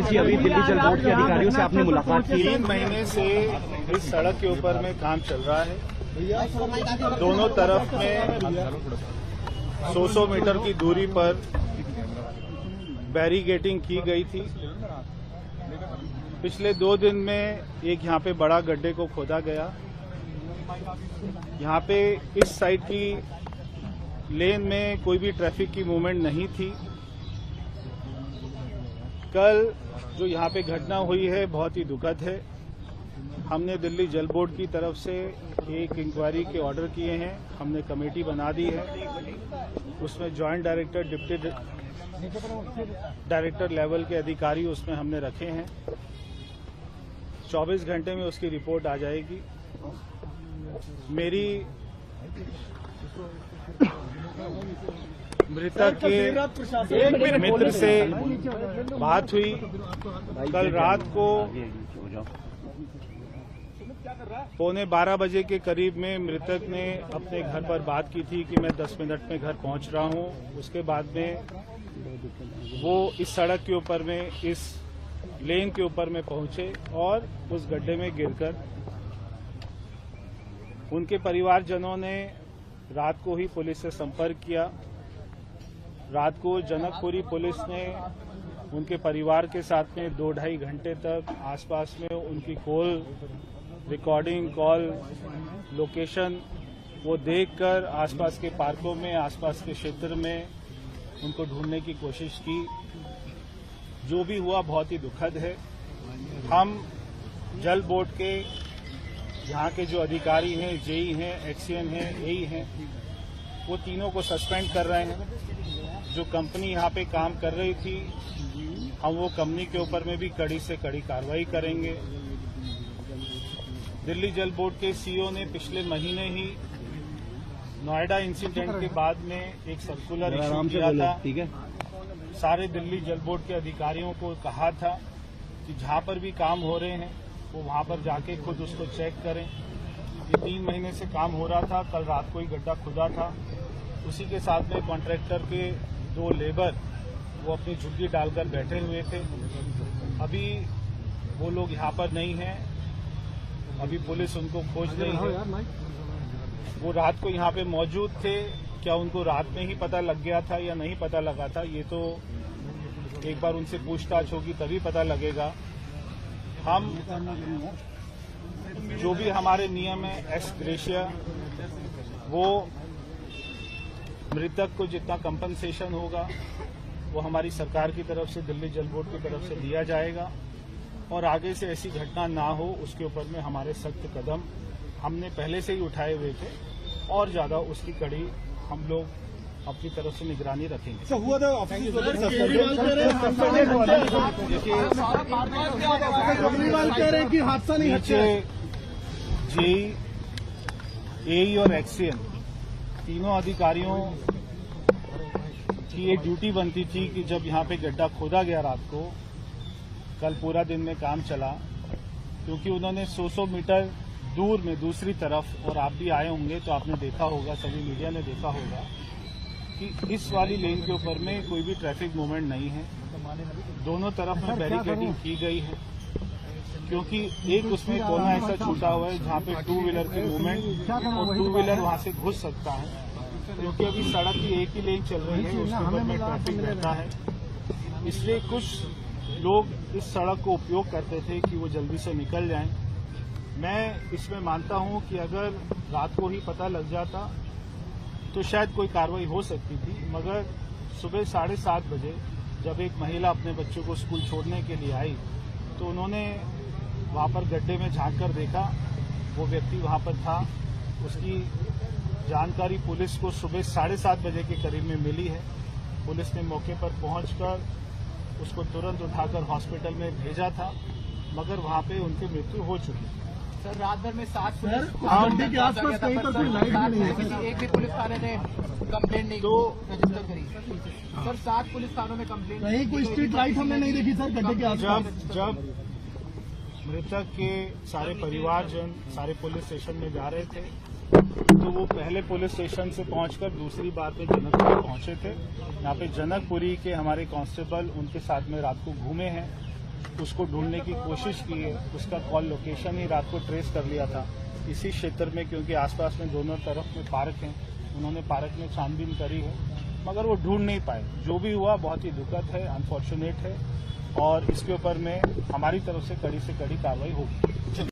जी अभी दिल्ली जल बोर्ड के अधिकारियों से आपने मुलाकात की? 3 महीने से इस सड़क के ऊपर में काम चल रहा है। दोनों तरफ में 100 मीटर की दूरी पर बैरिकेडिंग की गई थी। पिछले 2 दिन में एक यहाँ पे बड़ा गड्ढे को खोदा गया। यहाँ पे इस साइड की लेन में कोई भी ट्रैफिक की मूवमेंट नहीं थी। कल जो यहाँ पे घटना हुई है बहुत ही दुखद है। हमने दिल्ली जल बोर्ड की तरफ से एक इंक्वायरी के ऑर्डर किए हैं। हमने कमेटी बना दी है, उसमें joint director, deputy director level के अधिकारी उसमें हमने रखे हैं। 24 घंटे में उसकी रिपोर्ट आ जाएगी। मेरी मृतक के मित्र से बात हुई। कल रात को 11:15 बजे के करीब में मृतक ने अपने घर पर बात की थी कि मैं 10 मिनट में घर पहुंच रहा हूं। उसके बाद में वो इस सड़क के ऊपर में, इस लेन के ऊपर में पहुंचे और उस गड्ढे में गिरकर उनके परिवारजनों ने रात को ही पुलिस से संपर्क किया। रात को जनकपुरी पुलिस ने उनके परिवार के साथ में 2-2.5 घंटे तक आसपास में उनकी कॉल रिकॉर्डिंग, कॉल लोकेशन वो देखकर आसपास के पार्कों में, आसपास के क्षेत्र में उनको ढूंढने की कोशिश की। जो भी हुआ बहुत ही दुखद है। हम जल बोर्ड के यहाँ के जो अधिकारी हैं, जेई हैं, एक्सीएन हैं, एई हैं, वो तीनों को सस्पेंड कर रहे हैं। जो कंपनी यहाँ पे काम कर रही थी, हम वो कंपनी के ऊपर में भी कड़ी से कड़ी कार्रवाई करेंगे। दिल्ली जल बोर्ड के सीईओ ने पिछले महीने ही नोएडा इंसिडेंट के बाद में एक सर्कुलर इशू किया था। सारे दिल्ली जल बोर्ड के अधिकारियों को कहा था कि जहां पर भी काम हो रहे हैं वो वहां पर जाके खुद उसको चेक करें। ये 3 महीने से काम हो रहा था। कल रात को ही गड्ढा खुदा था। उसी के साथ में कॉन्ट्रैक्टर के 2 लेबर वो अपनी झुग्गी डालकर बैठे हुए थे। अभी वो लोग यहाँ पर नहीं हैं। अभी पुलिस उनको खोज रही है। वो रात को यहाँ पे मौजूद थे। क्या उनको रात में ही पता लग गया था या नहीं पता लगा था, ये तो एक बार उनसे पूछताछ होगी तभी पता लगेगा। हम जो भी हमारे नियम है एक्स ग्रेशिया, वो मृतक को जितना कंपनसेशन होगा वो हमारी सरकार की तरफ से, दिल्ली जल बोर्ड की तरफ से दिया जाएगा। और आगे से ऐसी घटना ना हो उसके ऊपर में हमारे सख्त कदम हमने पहले से ही उठाए हुए थे और ज्यादा उसकी कड़ी हम लोग अपनी तरफ से निगरानी रखेंगे। नीचे जेई, एई और एक्सीएन तीनों अधिकारियों की ये ड्यूटी बनती थी कि जब यहाँ पे गड्ढा खोदा गया रात को, कल पूरा दिन में काम चला, क्योंकि उन्होंने 100 मीटर दूर में दूसरी तरफ, और आप भी आए होंगे तो आपने देखा होगा, सभी मीडिया ने देखा होगा कि इस वाली लेन के ऊपर में कोई भी ट्रैफिक मूवमेंट नहीं है। दोनों तरफ में बैरिकेडिंग की गई है, क्योंकि एक उसमें कोना ऐसा छूटा हुआ है जहाँ पे 2 व्हीलर की मूवमेंट और 2 व्हीलर वहाँ से घुस सकता है, क्योंकि अभी सड़क की एक ही लेन चल रही है, उसके ऊपर में ट्रैफिक रहता है। इसलिए कुछ लोग इस सड़क को उपयोग करते थे कि वो जल्दी से निकल जाएं। मैं इसमें मानता हूं कि अगर रात को ही पता लग जाता तो शायद कोई कार्रवाई हो सकती थी, मगर सुबह 7:30 बजे जब एक महिला अपने बच्चों को स्कूल छोड़ने के लिए आई तो उन्होंने वहां पर गड्ढे में झांक कर देखा, वो व्यक्ति वहां पर था। उसकी जानकारी पुलिस को सुबह 7:30 बजे के करीब में मिली है। पुलिस ने मौके पर पहुंचकर उसको तुरंत उठाकर हॉस्पिटल में भेजा था, मगर वहां पे उनकी मृत्यु हो चुकी है। सर, रात भर में 7 पुलिस के आसपास कहीं तो कोई लाइट भी नहीं है। एक भी पुलिस थाने ने कंप्लेंट नहीं रजिस्टर करी। सर, 7 पुलिस थानों में कंप्लेंट नहीं, कोई स्ट्रीट लाइट हमने नहीं देखी सर गड्ढे के आसपास। जब मृतक के सारे परिवारजन सारे पुलिस स्टेशन में जा रहे थे तो वो पहले पुलिस स्टेशन से पहुंचकर दूसरी बार पे जनकपुरी पहुंचे थे। यहाँ पे जनकपुरी के हमारे कांस्टेबल उनके साथ में रात को घूमे हैं, उसको ढूंढने की कोशिश की है। उसका कॉल लोकेशन ही रात को ट्रेस कर लिया था इसी क्षेत्र में, क्योंकि आसपास में दोनों तरफ में पार्क हैं। उन्होंने पार्क में छानबीन करी है मगर वो ढूंढ नहीं पाए। जो भी हुआ बहुत ही दुखद है, अनफॉर्चुनेट है और इसके ऊपर में हमारी तरफ से कड़ी कार्रवाई होगी।